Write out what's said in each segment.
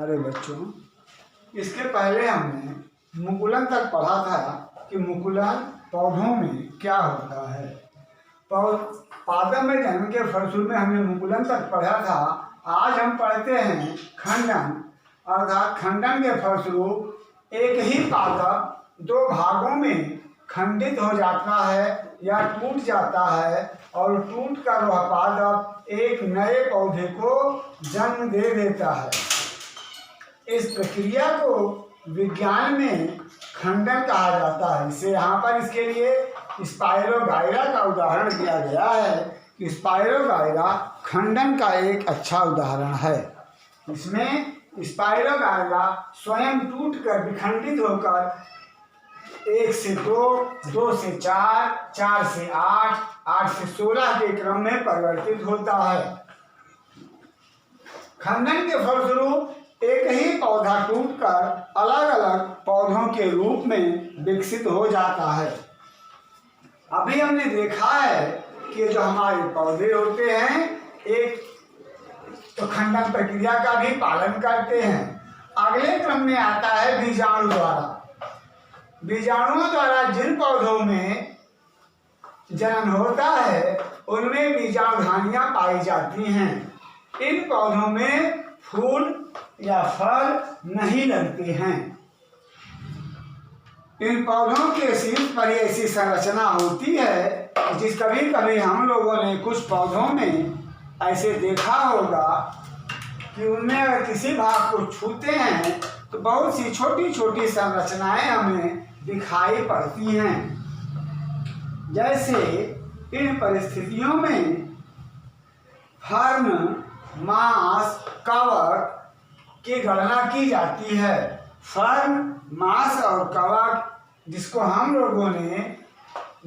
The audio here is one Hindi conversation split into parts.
प्यारे बच्चों, इसके पहले हमने मुकुलन तक पढ़ा था कि मुकुलन पौधों में क्या होता है। पादप में जन्म के फलस्वरूप में हमने मुकुलन तक पढ़ा था। आज हम पढ़ते हैं खंडन, अर्थात खंडन के फलस्वरूप एक ही पादप दो भागों में खंडित हो जाता है या टूट जाता है और टूट कर वह पादप एक नए पौधे को जन्म दे देता है। इस प्रक्रिया को विज्ञान में खंडन कहा जाता है। इसे यहाँ पर इसके लिए स्पाइरोगाइरा का उदाहरण दिया गया है कि स्पाइरोगाइरा खंडन का एक अच्छा उदाहरण है। इसमें स्पाइरोगाइरा स्वयं टूटकर विखंडित होकर 1 से 2, 2 से 4, 4 से 8, 8 से 16 के क्रम में परिवर्तित होता है। खंडन के फलस्वरूप एक ही पौधा टूटकर अलग अलग पौधों के रूप में विकसित हो जाता है। अभी हमने देखा है कि जो हमारे पौधे होते हैं एक तो खंडन प्रक्रिया का भी पालन करते हैं। अगले क्रम में आता है बीजाणु द्वारा। बीजाणुओं द्वारा जिन पौधों में जन्म होता है उनमें बीजाणुधानियां पाई जाती हैं। इन पौधों में फूल या फल नहीं लगते हैं। इन पौधों के शीर्ष पर ऐसी संरचना होती है जिस कभी कभी हम लोगों ने कुछ पौधों में ऐसे देखा होगा कि उनमें अगर किसी भाग को छूते हैं तो बहुत सी छोटी छोटी संरचनाएं हमें दिखाई पड़ती हैं। जैसे इन परिस्थितियों में फर्न, मांस, कवक की गणना की जाती है। फर्न, मांस और कवक जिसको हम लोगों ने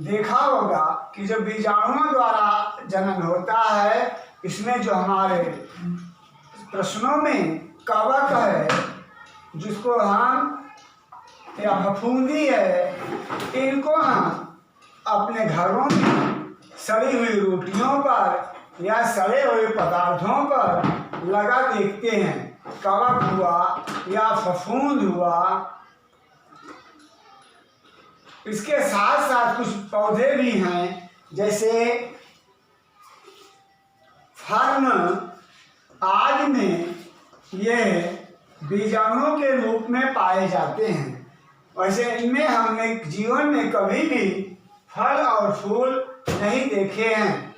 देखा होगा कि जो बीजाणुओं द्वारा जनन होता है, इसमें जो हमारे प्रश्नों में कवक है जिसको हम या फफूंदी है, इनको हम अपने घरों में सड़ी हुई रोटियों पर या सड़े हुए पदार्थों पर लगा देखते हैं। कवक हुआ या फफूंद हुआ। इसके साथ साथ कुछ पौधे भी हैं जैसे फर्न आदि में ये बीजाणुओं के रूप में पाए जाते हैं। वैसे इनमें हमने जीवन में कभी भी फल और फूल नहीं देखे हैं,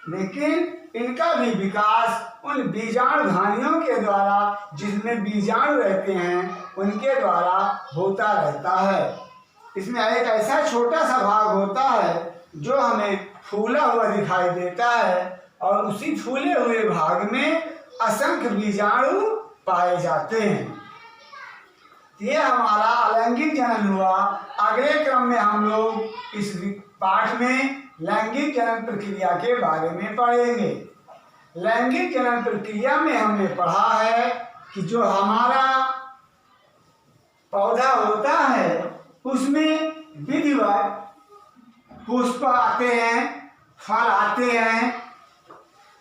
लेकिन इनका भी विकास उन बीजाणुधानियों के द्वारा, जिसमें बीजाणु रहते हैं उनके द्वारा होता रहता है। इसमें एक ऐसा छोटा सा भाग होता है जो हमें फूला हुआ दिखाई देता है और उसी फूले हुए भाग में असंख्य बीजाणु पाए जाते हैं। ये हमारा अलैंगिक जनन हुआ। अगले क्रम में हम लोग इस पाठ में लैंगिक जनन प्रक्रिया के बारे में पढ़ेंगे। लैंगिक जनन प्रक्रिया में हमने पढ़ा है कि जो हमारा पौधा होता है उसमें विधिवत पुष्प आते हैं, फल आते हैं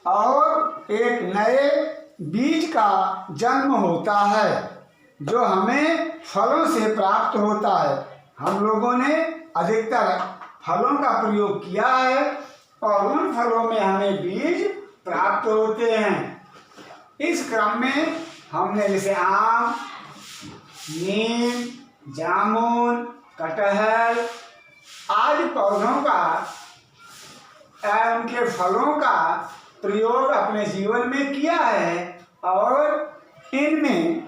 और एक नए बीज का जन्म होता है जो हमें फलों से प्राप्त होता है। हम लोगों ने अधिकतर फलों का प्रयोग किया है और उन फलों में हमें बीज प्राप्त होते हैं। इस क्रम में हमने जैसे आम, नीम, जामुन, कटहल आदि पौधों का उनके फलों का प्रयोग अपने जीवन में किया है और इनमें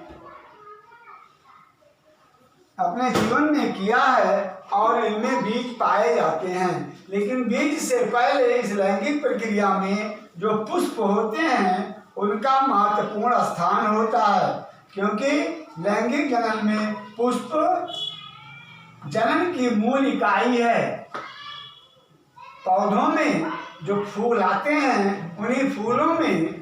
अपने जीवन में किया है और इनमें बीज पाए जाते हैं। लेकिन बीज से पहले इस लैंगिक प्रक्रिया में जो पुष्प होते हैं उनका महत्वपूर्ण स्थान होता है, क्योंकि लैंगिक जनन में पुष्प जनन की मूल इकाई है। पौधों में जो फूल आते हैं उन्हीं फूलों में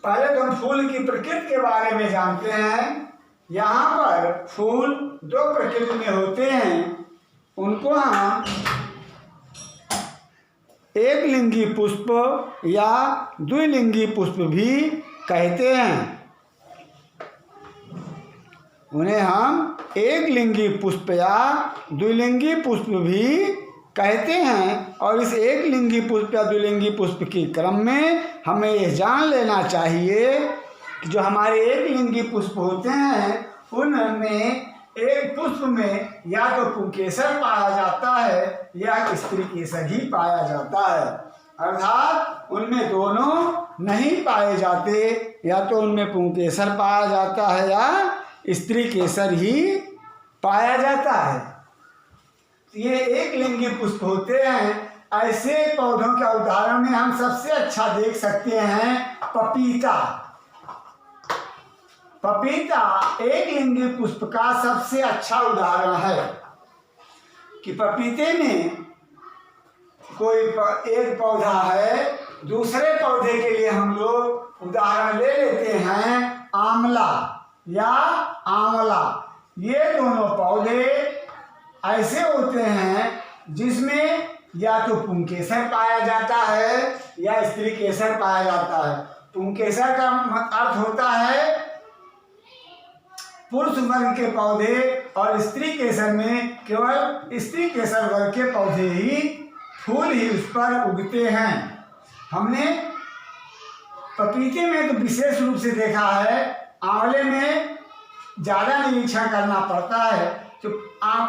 पहले तो हम फूल की प्रकृति के बारे में जानते हैं। यहाँ पर फूल दो प्रकृति में होते हैं, उनको हम एक लिंगी पुष्प या द्विलिंगी पुष्प भी कहते हैं। उन्हें हम एक लिंगी पुष्प या द्विलिंगी पुष्प भी कहते हैं। और इस एक लिंगी पुष्प या द्विलिंगी पुष्प के क्रम में हमें यह जान लेना चाहिए कि जो हमारे एक लिंगी पुष्प होते हैं उनमें एक पुष्प में या तो पुंकेसर पाया जाता है या स्त्री केसर ही पाया जाता है, अर्थात उनमें दोनों नहीं पाए जाते, या तो उनमें पुंकेसर पाया जाता है या स्त्री केसर ही पाया जाता है। ये एक लिंगी पुष्प होते हैं। ऐसे पौधों का उदाहरण में हम सबसे अच्छा देख सकते हैं पपीता। पपीता एक लिंगी पुष्प का सबसे अच्छा उदाहरण है कि पपीते में कोई एक पौधा है, दूसरे पौधे के लिए हम लोग उदाहरण ले लेते हैं आंवला या आंवला। ये दोनों पौधे ऐसे होते हैं जिसमें या तो पुंकेसर पाया जाता है या स्त्री केसर पाया जाता है। पुंकेसर का अर्थ होता है पुरुष वर्ग के पौधे, और स्त्री केसर में केवल स्त्री केसर वर्ग के पौधे ही फूल ही उस पर उगते हैं। हमने पपीते में तो विशेष रूप से देखा है, आंवले में ज़्यादा निरीक्षण करना पड़ता है। तो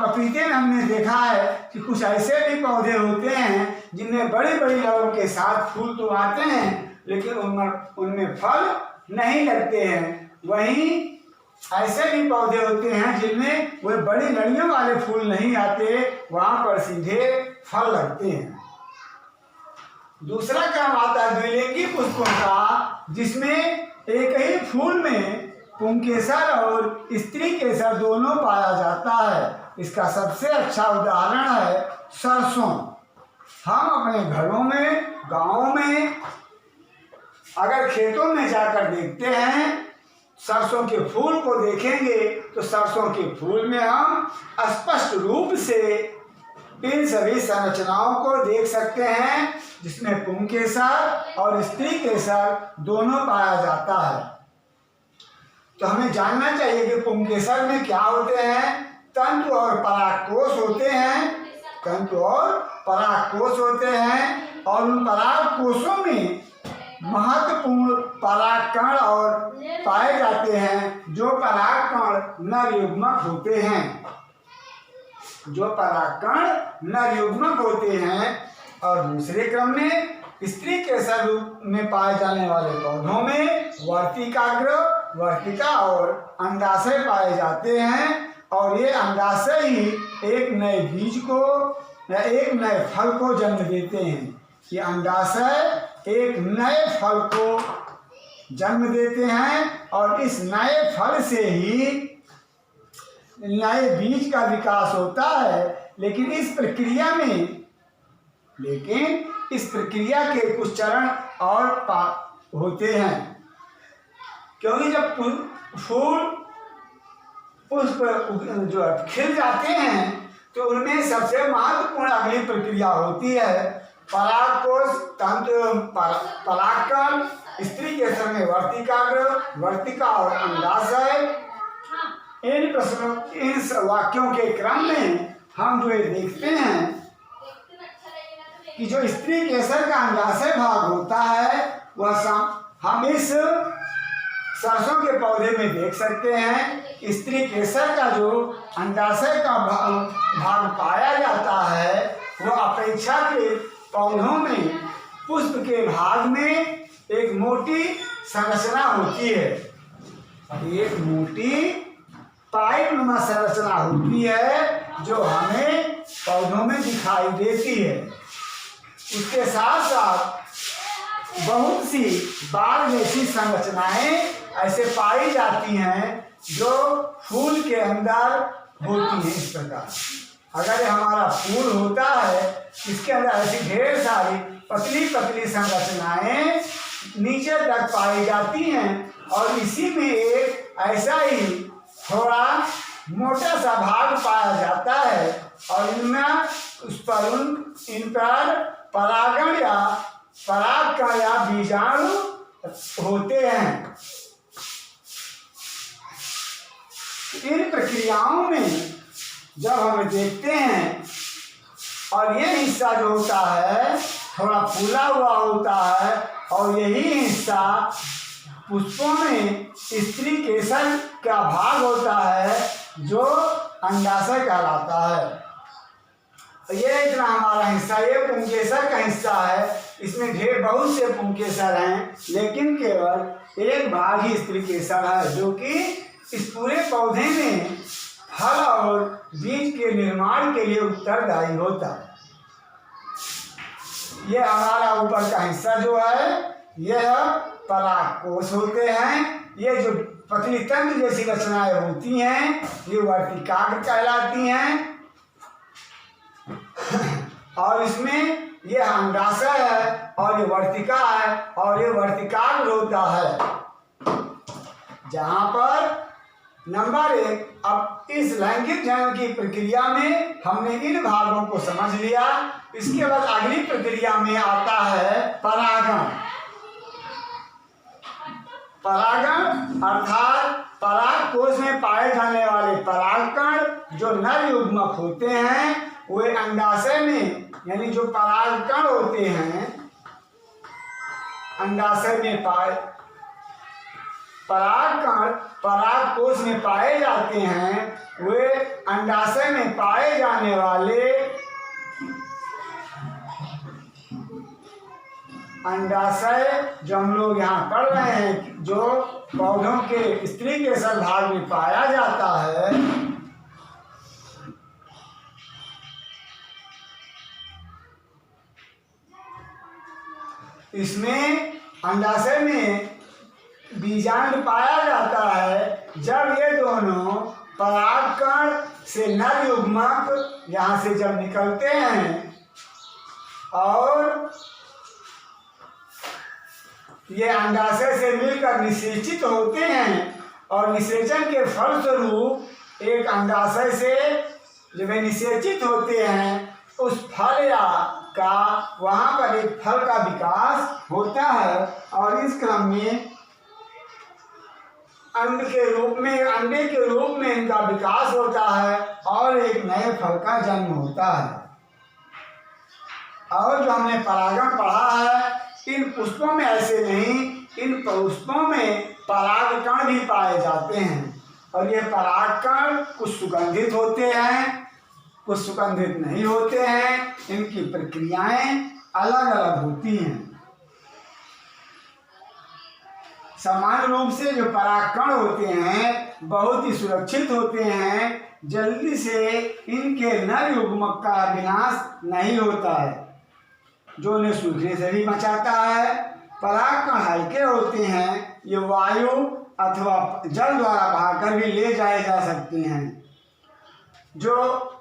पपीते में हमने देखा है कि कुछ ऐसे भी पौधे होते हैं जिनमें बड़ी बड़ी लड़ों के साथ फूल तो आते हैं लेकिन उनमें फल नहीं लगते हैं। वहीं ऐसे भी पौधे होते हैं जिनमें वो बड़ी लड़ियों वाले फूल नहीं आते, वहां पर सीधे फल लगते हैं। दूसरा क्रम आता है द्विलिंगी पुष्पों का, जिसमें एक ही फूल में पुंकेसर और स्त्री केसर दोनों पाया जाता है। इसका सबसे अच्छा उदाहरण है सरसों। हम अपने घरों में, गांवों में अगर खेतों में जाकर देखते हैं, सरसों के फूल को देखेंगे तो सरसों के फूल में हम स्पष्ट रूप से इन सभी संरचनाओं को देख सकते हैं जिसमें पुंकेसर और स्त्री केसर दोनों पाया जाता है। तो हमें जानना चाहिए कि पुंकेसर में क्या होते हैं। तंतु और परागकोश होते हैं, तंतु और परागकोश होते हैं, और उन परागकोशों में महत्वपूर्ण परागकण और पाए जाते हैं जो परागकण नर युग्मक होते हैं। जो परागकण नर युग्मक होते हैं। और दूसरे क्रम में स्त्री केसर रूप में पाए जाने वाले पौधों में वर्तिकाग्र, वर्तिका और अंडाशय पाए जाते हैं। और ये अंडाशय ही एक नए बीज को या एक नए फल को जन्म देते हैं। ये अंडाशय एक नए फल को जन्म देते हैं और इस नए फल से ही नए बीज का विकास होता है। लेकिन इस प्रक्रिया के कुछ चरण और होते हैं, क्योंकि जब फूल पुष्प जो खिल जाते हैं तो उनमें सबसे महत्वपूर्ण अगली प्रक्रिया होती है परागकोश, तंतु परागकण, स्त्री केसर में वर्तिकाग्र, वर्तिका और अंडाशय। इन वाक्यों के क्रम में हम जो ये देखते हैं कि जो स्त्री केसर का अंडाशय भाग होता है वह हम इस सरसों के पौधे में देख सकते हैं। स्त्री केसर का जो अंडाशय का भाग पाया जाता है वह अपेक्षाकृत पौधों में पुष्प के भाग में एक मोटी संरचना होती है। एक मोटी पाइप नुमा संरचना होती है जो हमें पौधों में दिखाई देती है। उसके साथ साथ बहुत सी बाल जैसी संरचनाएं ऐसे पाई जाती हैं जो फूल के अंदर होती हैं। इस प्रकार अगर हमारा फूल होता है इसके अंदर ऐसी ढेर सारी पतली पतली संरचनाएं नीचे तक पाई जाती हैं और इसी में एक ऐसा ही थोड़ा मोटा सा भाग पाया जाता है और इन पर परागण या पराग या बीजाणु होते हैं। इन प्रक्रियाओं में जब हम देखते हैं और ये हिस्सा जो होता है थोड़ा फूला हुआ होता है और यही हिस्सा पुष्पों में स्त्री केसर का भाग होता है जो अंडाशय कहलाता है। ये इतना हमारा हिस्सा, ये पुंकेसर का हिस्सा है। इसमें बहुत से पुंकेसर हैं, लेकिन केवल एक भाग ही स्त्री केसर है जो कि इस पूरे पौधे में फल और बीज के निर्माण के लिए उत्तरदायी होता है। ये हमारा ऊपर का हिस्सा जो है यह परागकोश होते हैं। ये जो पतली तंत्र जैसी रचनाएं होती हैं ये वर्तिकाग्र कहलाती हैं। और इसमें ये अंडाशय है और ये वर्तिका है और ये वर्तिकाग्र होता है। जहाँ पर नंबर 1, अब इस लैंगिक जन्म की प्रक्रिया में हमने इन भागों को समझ लिया। इसके बाद अगली प्रक्रिया में आता है परागण। परागण अर्थात पराग कोश में पाए जाने वाले परागकण जो नर युग्मक होते हैं वे अंडाशय में, यानी जो परागकण होते हैं अंडाशय में पाए परागकण पराग कोश में पाए जाते हैं। वे अंडाशय में पाए जाने वाले अंडाशय जो हम लोग यहाँ पढ़ रहे हैं जो पौधों के स्त्री केसर भाग में पाया जाता है, इसमें अंडाशय में बीजांड पाया जाता है। जब ये दोनों परागकण से नर युग्मक यहाँ से जब निकलते हैं और ये अंडाशय से मिलकर निषेचित होते हैं और निषेचन के फलस्वरूप एक अंडाशय से जब वे निषेचित होते हैं उस फल या का वहाँ पर एक फल का विकास होता है और इस क्रम में अंडे के रूप में इनका विकास होता है और एक नए फल का जन्म होता है। और जो हमने परागण पढ़ा है इन पुष्पों में ऐसे नहीं, इन पुष्पों में परागकण भी पाए जाते हैं और ये परागकण कुछ सुगंधित होते हैं कुछ सुगंधित नहीं होते हैं। इनकी प्रक्रियाएं अलग अलग होती हैं। सामान्य रूप से जो परागकण होते हैं बहुत ही सुरक्षित होते हैं, जल्दी से इनके नर युग्मक का विनाश नहीं होता है जो उन्हें सूखने से भी बचाता है। परागकण हल्के होते हैं, ये वायु अथवा जल द्वारा भागकर भी ले जाए जा सकते हैं। जो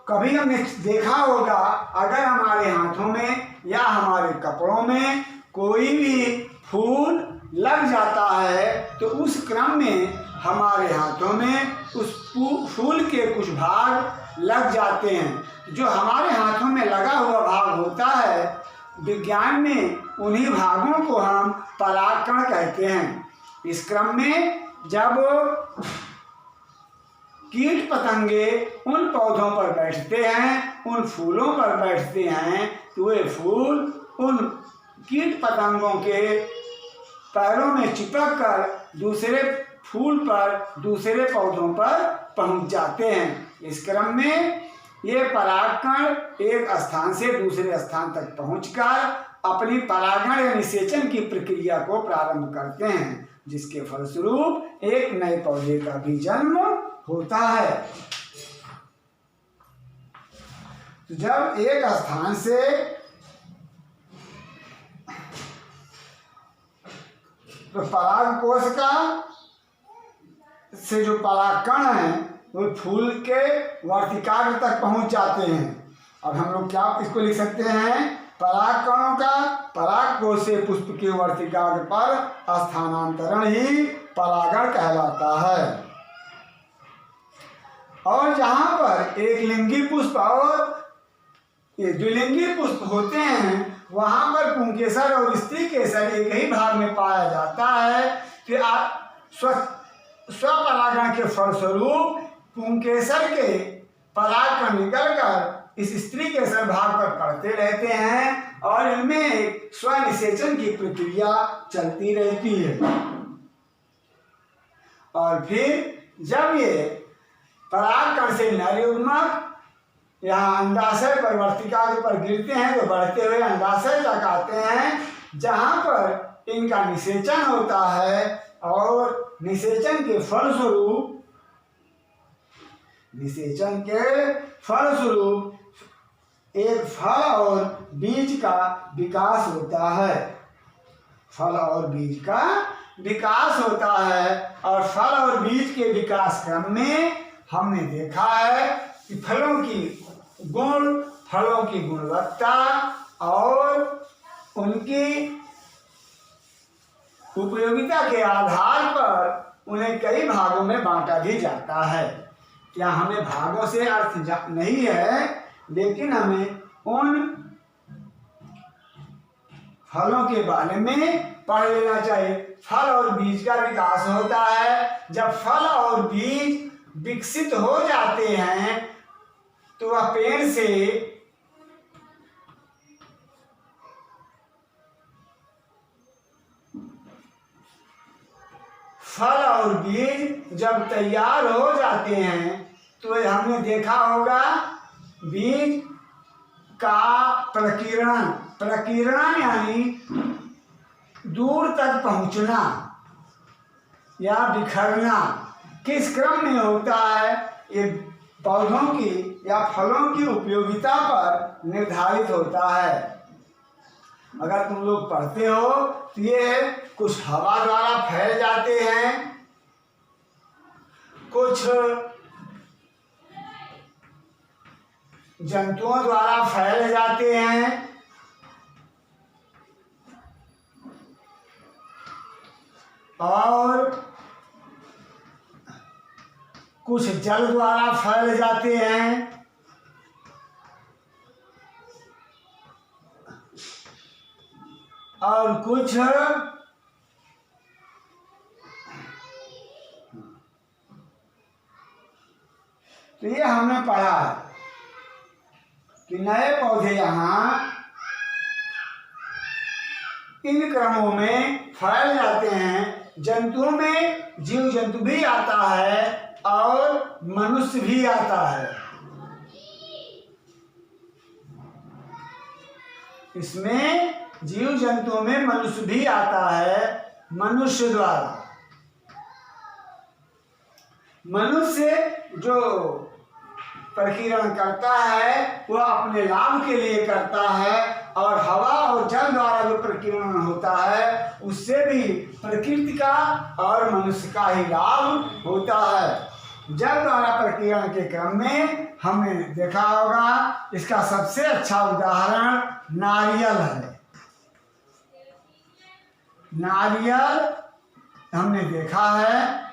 कभी हमने देखा होगा अगर हमारे हाथों में या हमारे कपड़ों में कोई भी फूल लग जाता है तो उस क्रम में हमारे हाथों में उस फूल के कुछ भाग लग जाते हैं। जो हमारे हाथों में लगा हुआ भाग होता है विज्ञान में उन्हीं भागों को हम परागकण कहते हैं। इस क्रम में जब कीट पतंगे उन पौधों पर बैठते हैं उन फूलों पर बैठते हैं तो वे फूल उन कीट पतंगों के पैरों में चिपक कर दूसरे फूल पर दूसरे पौधों पर पहुंच जाते हैं। इस क्रम में ये परागकण एक स्थान से दूसरे स्थान तक पहुंचकर अपनी परागण या निषेचन की प्रक्रिया को प्रारंभ करते हैं जिसके फलस्वरूप एक नए पौधे का भी जन्म होता है। तो जब एक स्थान से तो परागकोश का से जो परागकण है वो फूल के वर्तिकाग्र तक पहुंच जाते हैं। अब हम लोग क्या इसको लिख सकते हैं, परागकणों का परागकोश से पुष्प के वर्तिकाग्र पर स्थानांतरण ही परागण कहलाता है। और जहाँ पर एक लिंगी पुष्प और ये द्विलिंगी पुष्प होते हैं वहाँ पर पुंकेसर और स्त्री केसर एक ही भाग में पाया जाता है कि स्वपरागण के फलस्वरूप पुंकेसर के पराग पर निकलकर इस स्त्री के भाग पर पड़ते रहते हैं और इनमें एक स्वनिषेचन की प्रक्रिया चलती रहती है। और फिर जब ये परागकण से नरयुग्मक यहाँ अंडाशय परिवर्तिका के पर गिरते हैं तो बढ़ते हुए अंडाशय तक आते हैं, जहाँ पर इनका निषेचन होता है और निषेचन के फलस्वरूप एक फल और बीज का विकास होता है। फल और बीज का विकास होता है और फल और बीज के विकास क्रम में हमने देखा है कि फलों की गुणवत्ता और उनकी उपयोगिता के आधार पर उन्हें कई भागों में बांटा भी जाता है। क्या हमें भागों से अर्थ नहीं है, लेकिन हमें उन फलों के बारे में पढ़ लेना चाहिए। फल और बीज का विकास होता है। जब फल और बीज विकसित हो जाते हैं तो वह पेड़ से फल और बीज जब तैयार हो जाते हैं तो हमने देखा होगा बीज का प्रकीर्णन यानी दूर तक पहुंचना या बिखरना किस क्रम में होता है, ये पौधों की या फलों की उपयोगिता पर निर्धारित होता है। अगर तुम लोग पढ़ते हो तो ये कुछ हवा द्वारा फैल जाते हैं, कुछ जंतुओं द्वारा फैल जाते हैं और कुछ जल द्वारा फैल जाते हैं और कुछ तो ये हमने पढ़ा है कि नए पौधे यहाँ इन क्रमों में फैल जाते हैं। जंतुओं में जीव जंतु भी आता है और मनुष्य भी आता है। इसमें जीव जंतुओं में मनुष्य भी आता है। मनुष्य द्वारा मनुष्य जो प्रकीर्णन करता है वह अपने लाभ के लिए करता है और हवा और जल द्वारा जो प्रकीर्णन होता है उससे भी प्रकृति का और मनुष्य का ही लाभ होता है। जल द्वारा प्रकीर्णन के क्रम में हमने देखा होगा, इसका सबसे अच्छा उदाहरण नारियल है। नारियल हमने देखा है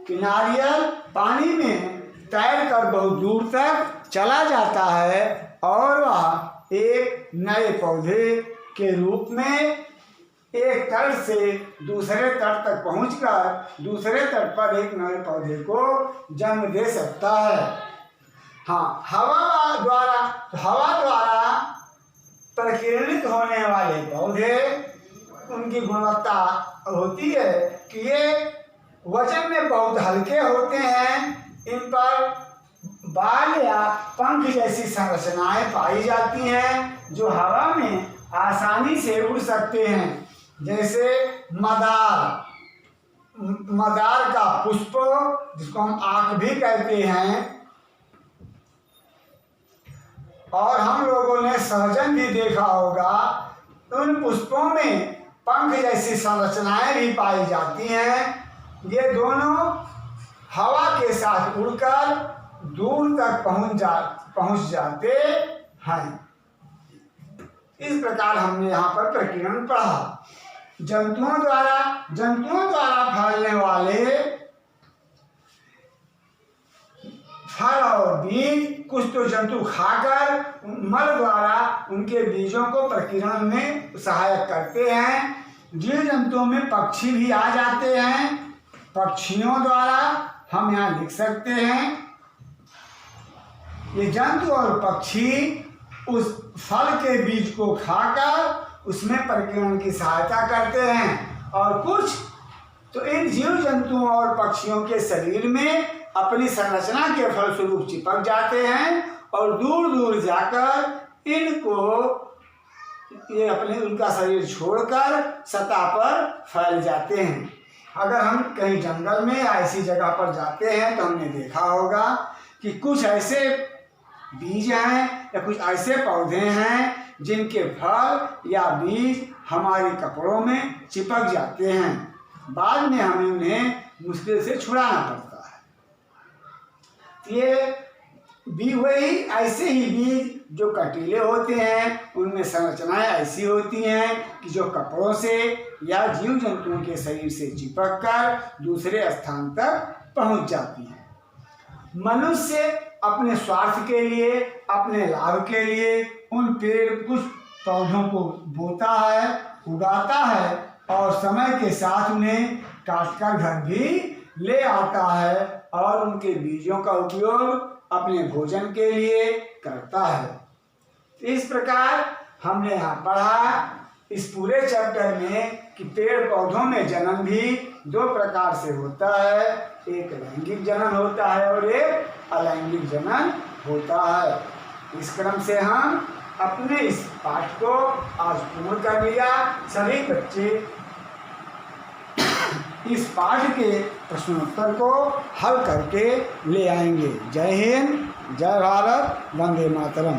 कि नारियल पानी में तैरकर बहुत दूर तक चला जाता है और वह एक नए पौधे के रूप में एक तट से दूसरे तट तक पहुंचकर दूसरे तट पर एक नए पौधे को जन्म दे सकता है। हाँ, हवा द्वारा प्रकीर्णित होने वाले पौधे उनकी गुणवत्ता होती है कि ये वजन में बहुत हल्के होते हैं। इन पर बाल या पंख जैसी संरचनाएं पाई जाती हैं जो हवा में आसानी से उड़ सकते हैं, जैसे मदार का पुष्प जिसको हम आँख भी कहते हैं, और हम लोगों ने सहजन भी देखा होगा। उन पुष्पों में पंख जैसी संरचनाएं भी पाई जाती हैं। ये दोनों हवा के साथ उड़कर दूर तक पहुंच जाते हैं। इस प्रकार हमने यहाँ पर प्रकीर्णन पढ़ा। जंतुओं द्वारा फैलने वाले फल और बीज कुछ तो जंतु खाकर मल द्वारा उनके बीजों को प्रकीर्णन में सहायक करते हैं। जीव जंतुओं में पक्षी भी आ जाते हैं पक्षियों द्वारा हम यहाँ लिख सकते हैं। ये जंतु और पक्षी उस फल के बीज को खाकर उसमें परिक्रमण की सहायता करते हैं, और कुछ तो इन जीव जंतुओं और पक्षियों के शरीर में अपनी संरचना के फलस्वरूप चिपक जाते हैं और दूर दूर जाकर इनको ये अपने उनका शरीर छोड़कर सतह पर फैल जाते हैं। अगर हम कहीं जंगल में या ऐसी जगह पर जाते हैं तो हमने देखा होगा कि कुछ ऐसे बीज हैं या कुछ ऐसे पौधे हैं जिनके फल या बीज हमारे कपड़ों में चिपक जाते हैं, बाद में हमें उन्हें मुश्किल से छुड़ाना पड़ता है। ये वही ऐसे ही बीज जो कटीले होते हैं उनमें संरचनाएं ऐसी होती हैं कि जो कपड़ों से या जीव जंतुओं के शरीर से चिपक कर दूसरे स्थान तक पहुंच जाती हैं। मनुष्य अपने स्वार्थ के लिए, अपने लाभ के लिए उन पेड़ कुछ पौधों को बोता है, उगाता है और समय के साथ उन्हें काटकर घर भी ले आता है और उनके बीजों का उपयोग अपने भोजन के लिए करता है। इस प्रकार हमने यहाँ पढ़ा इस पूरे चैप्टर में कि पेड़ पौधों में जन्म भी दो प्रकार से होता है, एक लैंगिक जनन होता है और एक अलैंगिक जनन होता है। इस क्रम से हम अपने इस पाठ को आज पूर्ण कर लिया। सभी बच्चे इस पाठ के प्रश्नोत्तर को हल करके ले आएंगे। जय हिंद, जय भारत, वंदे मातरम।